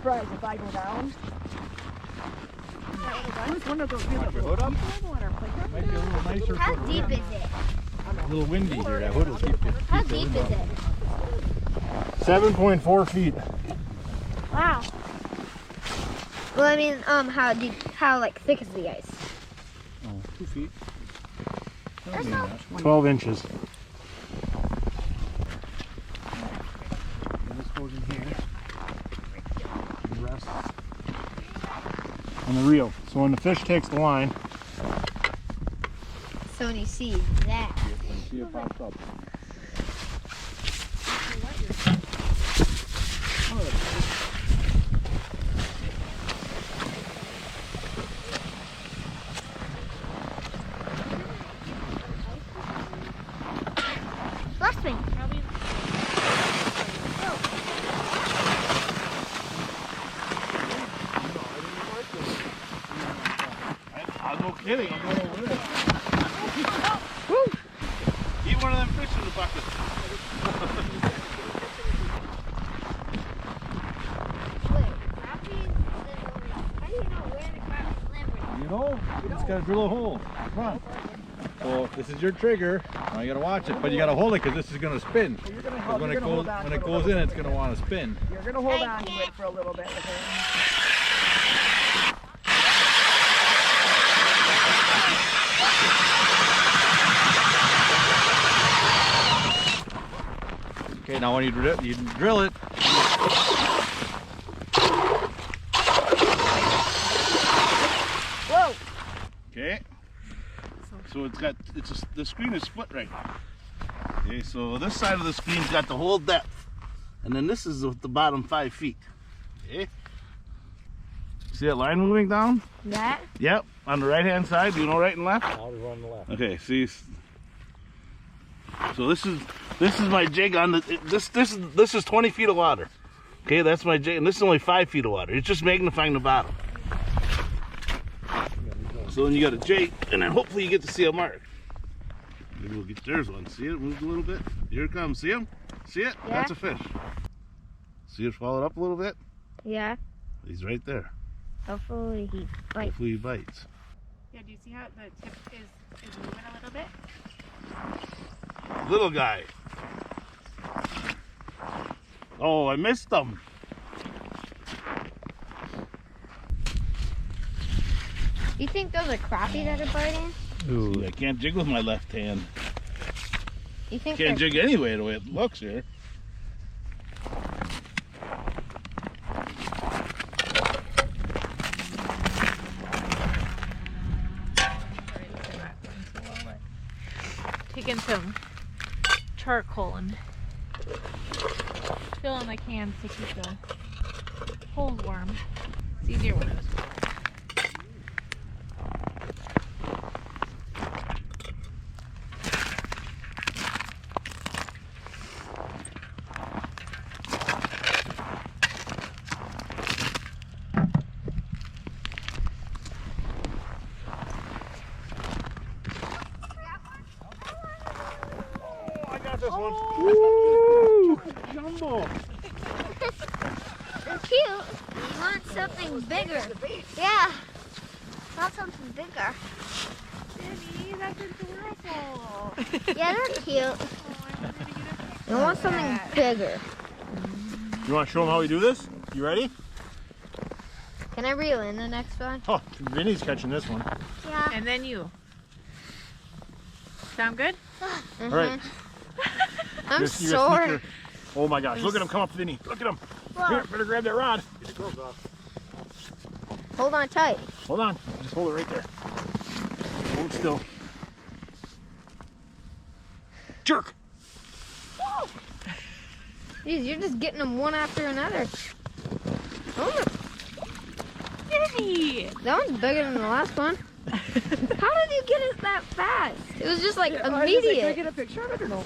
surprised if I go down. Who's one of those little hood up? Might be a little nicer. How deep is it? A little windy here. That hood will keep you. How deep is it? 7.4 feet. Wow. Well, I mean, how deep, how like thick is the ice? Oh, 2 feet. There's no... 12 inches. And this goes in here. And rests on the reel. So when the fish takes the line, So when you see that. you see it pops up. Last thing. I'm no kidding. I'm going over there. Woo! Eat one of them fish in the bucket. You know, you just gotta drill a hole. Come on. So this is your trigger. Now you gotta watch it, but you gotta hold it because this is gonna spin. When it goes in, it's gonna want to spin. You're gonna hold on to it for a little bit. Okay? Okay, now when you drill it. Whoa! Okay. So the screen is split right now. Okay, so this side of the screen's got the whole depth, and then this is the bottom 5 feet. Okay. See that line moving down? That? Yep. On the right hand side, do you know right and left? I'll run on the left. Okay. See. So this is my jig on the this is 20 feet of water. Okay, that's my jig, and this is only 5 feet of water. It's just magnifying the bottom. So then you got a jig, and then hopefully you get to see a mark. Maybe we'll get, there's one. See it? Moves a little bit. Here it comes. See him? See it? Yeah. That's a fish. See it swallow it up a little bit? Yeah. He's right there. Hopefully he bites. Hopefully he bites. Yeah, do you see how the tip is moving a little bit? Little guy. Oh, I missed him. You think those are crappie that are biting? Ooh, I can't jig with my left hand. You think Can't they're... jig anyway the way it looks here. Taking some charcoal and filling the cans to keep the holes warm. It's easier when it was warm. This one. Woo! Jumbo. They're cute. You want something bigger. Yeah. Want something bigger. Jenny, that's adorable. Yeah, they're cute. You want something bigger. You want to show them how we do this? You ready? Can I reel in the next one? Oh, Vinny's catching this one. Yeah. And then you. Sound good? All right. I'm You gotta sneak sore. your- Oh my gosh, look at him come up, Vinny. Look at him. Here, better grab that rod. Get the gloves off. Hold on tight. Hold on. Just hold it right there. Hold still. Jerk. Jeez, you're just getting them one after another. Oh, Jenny! that one's bigger than the last one. How did you get it that fast? It was just like Can I get immediate. a picture of it or no?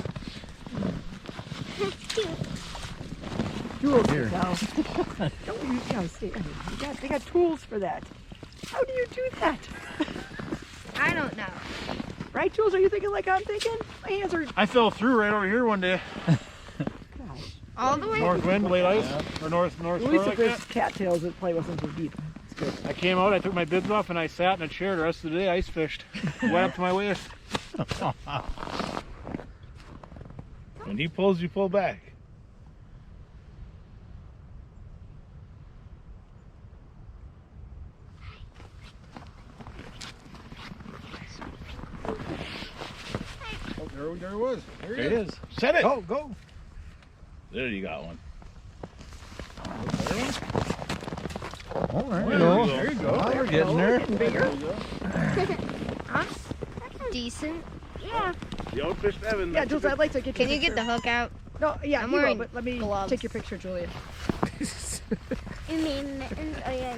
Jules, here. No. Don't use, they got tools for that. How do you do that? I don't know. Right, Jules? Are you thinking like I'm thinking? My hands are... I fell through right over here one day. Gosh. All the way. North wind, late ice, or north At least shore if like there's that. cattails, it probably wasn't so deep. It's good. I came out, I took my bibs off, and I sat in a chair the rest of the day. Ice fished, went up to my waist. When he pulls, you pull back. Oh, there it was. There he is. Set it. Go. There you got one. Oh, there you go. There you go. We're getting bigger. That's decent. Yeah. You outfished Evan. Yeah, Jules, I'd like to get Can your you get the hook out? No, yeah, I'm you will, wearing but let me gloves. take your picture, Julia. You mean mittens? Oh yeah.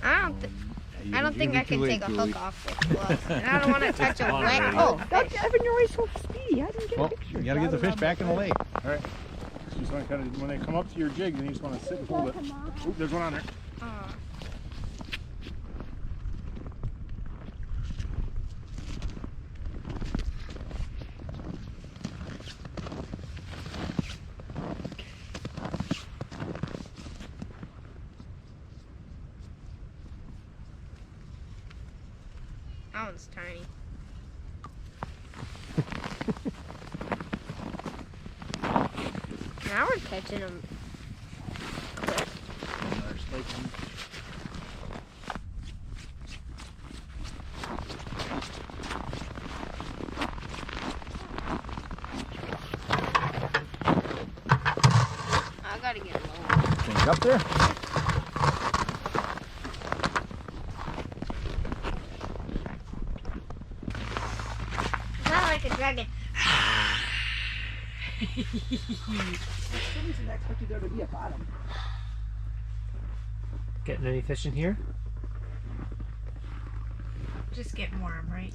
I don't think I can take a hook off with gloves. And I don't want to touch a wet Oh, fish. Evan, you're always so speedy. I didn't get a picture. You gotta get the fish back in the lake. All right. You just want to kind of, when they come up to your jig, then you just want to sit and hold it. Oop, there's one on there. That one's tiny. Now we're catching them. I gotta get them over. Can you get up there? Not like a dragon. Didn't expect you there to be at bottom. Getting any fish in here? Just getting warm, right?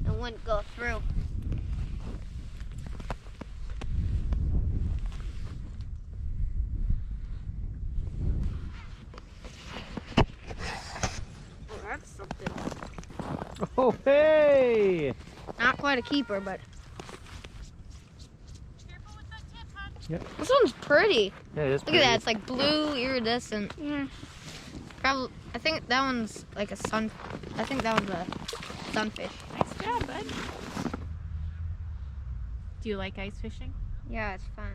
It wouldn't go through. Oh, that's something. Oh, hey! Not quite a keeper, but Yep. this one's pretty. Yeah, it is Look at that, it's like blue, iridescent. Yeah. Probably, I think that one's like a sun. I think that one's a sunfish. Nice job, bud. Do you like ice fishing? Yeah, it's fun.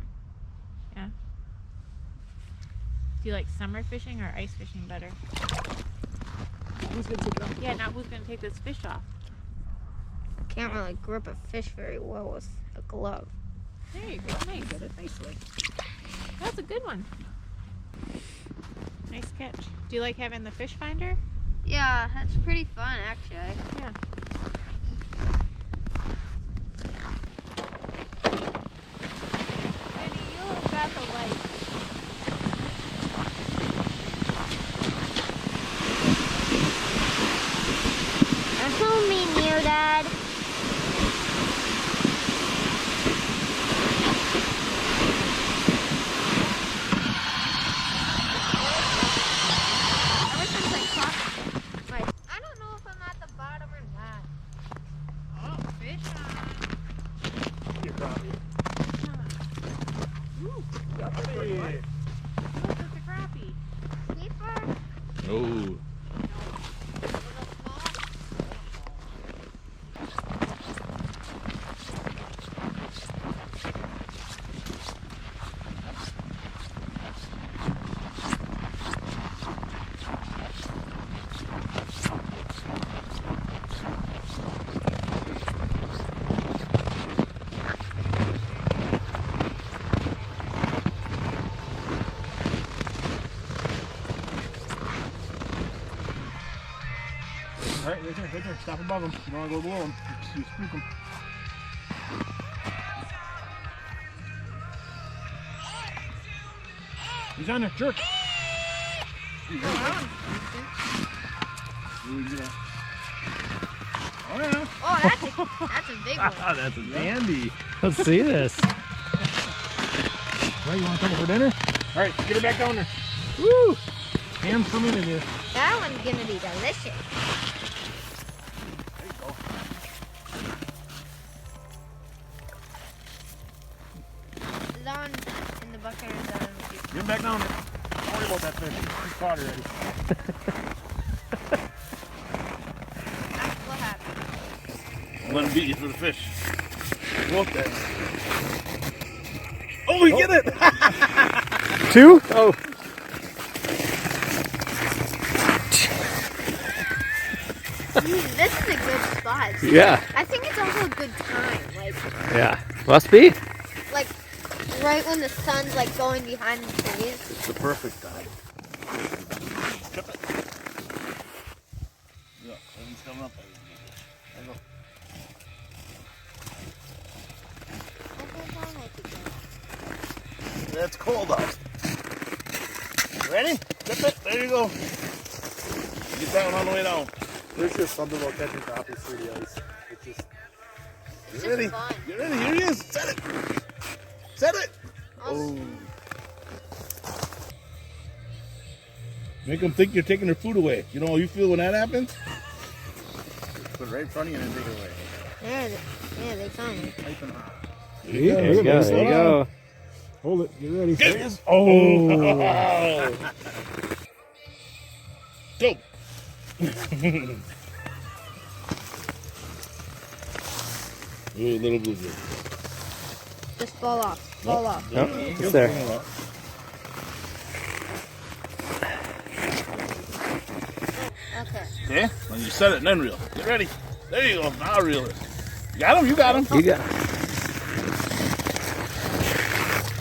Do you like summer fishing or ice fishing better? Who's going to take it off? Yeah, now who's gonna take this fish off? Can't really grip a fish very well with a glove. There you go. Nice. Get it nicely. That's a good one. Nice catch. Do you like having the fish finder? Yeah, that's pretty fun actually. Yeah. Benny, you got the light. That's all me, Neo Dad. Ever since I caught my, I don't know if I'm at the bottom or not. Oh, fish on. Your crappie. Ooh, Hey. look, it's a crappie. Keeper. Oh. All right, right there. Stop above him. You don't want to go below him. You spook him. He's on there. Jerk. Oh, yeah. Oh, that's a big one. That's a dandy. Let's see this. Right, you want to come for dinner? All right, get her back down there. Woo! Hands for me to do. That one's gonna be delicious. There you go. It's on in the bucket. Is on. Get him back down there. Don't worry about that fish. He's caught already. That's what happened. Let him beat you for the fish. Go up there. Oh, we get it! 2? Oh. This is a good spot. Yeah. I think it's also a good time. Yeah. Must be. Like right when the sun's like going behind the trees. It's the perfect time. Trip it. Yeah, he's coming up. There you go. That's cold out. Ready? Tip it. There you go. Get that one on the way down. There's just something about catching crappie through the ice. It's just... It's Get ready. just fun. Get ready. Here he is. Set it. Set it. Oh. Make them think you're taking their food away. You know how you feel when that happens? Put it right in front of you and then take it away. Yeah, they found me. Pipe and hot. There you go. There you go. Hold it. Get ready. There it is. Oh! Go. Ooh, little blue. Just fall off. Fall off. Oh, it's there. Okay. Okay, when you set it and then reel. Get ready. There you go. Now reel it. You got him? You got him. You got.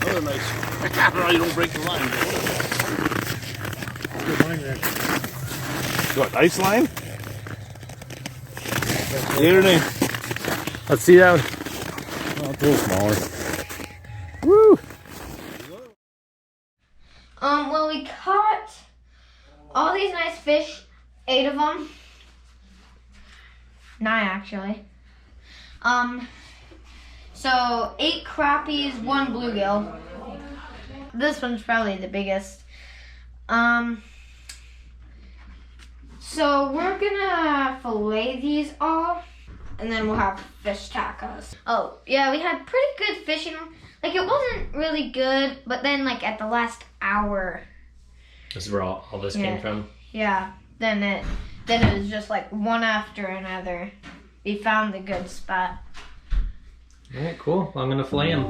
Another nice one. No, you don't break the line. Good line there. What, ice line? Say your name. Let's see that one. Oh, it's a little smaller. Woo! Well, we caught all these nice fish, 8 of them. 9 actually. So 8 crappies, 1 bluegill. This one's probably the biggest. So we're gonna fillet these all, and then we'll have fish tacos. Oh, yeah, we had pretty good fishing. Like, it wasn't really good, but then, like, at the last hour. This is where all this came from. Yeah, then it was just, like, one after another. We found the good spot. All right, cool. Well, I'm gonna fillet him.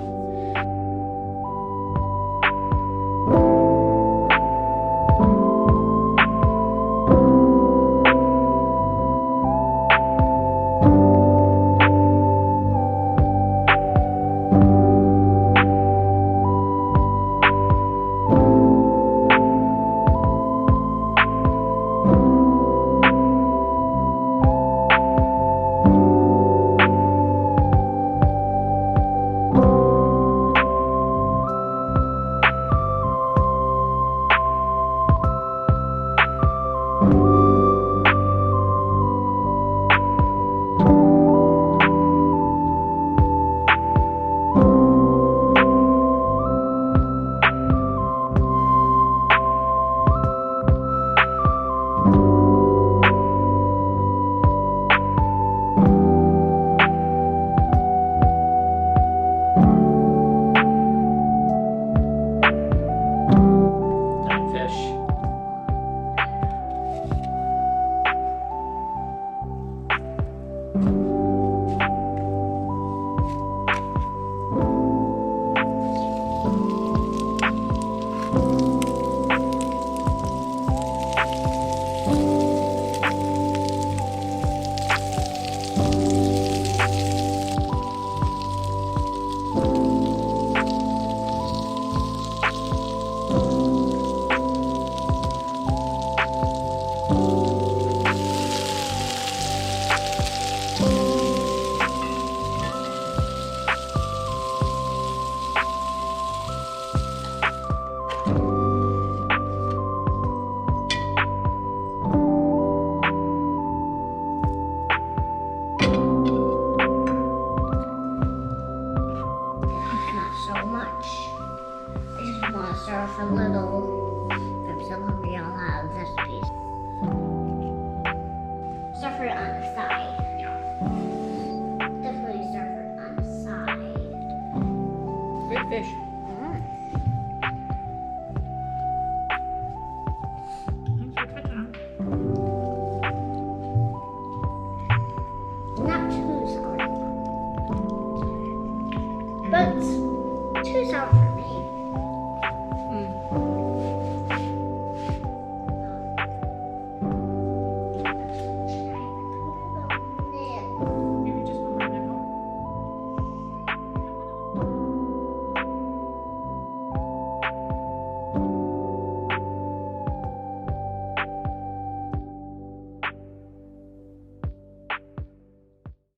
surf a little. If I'm so hungry, I'll have this piece. Surf it on the side. Definitely surf it on the side. Good fish.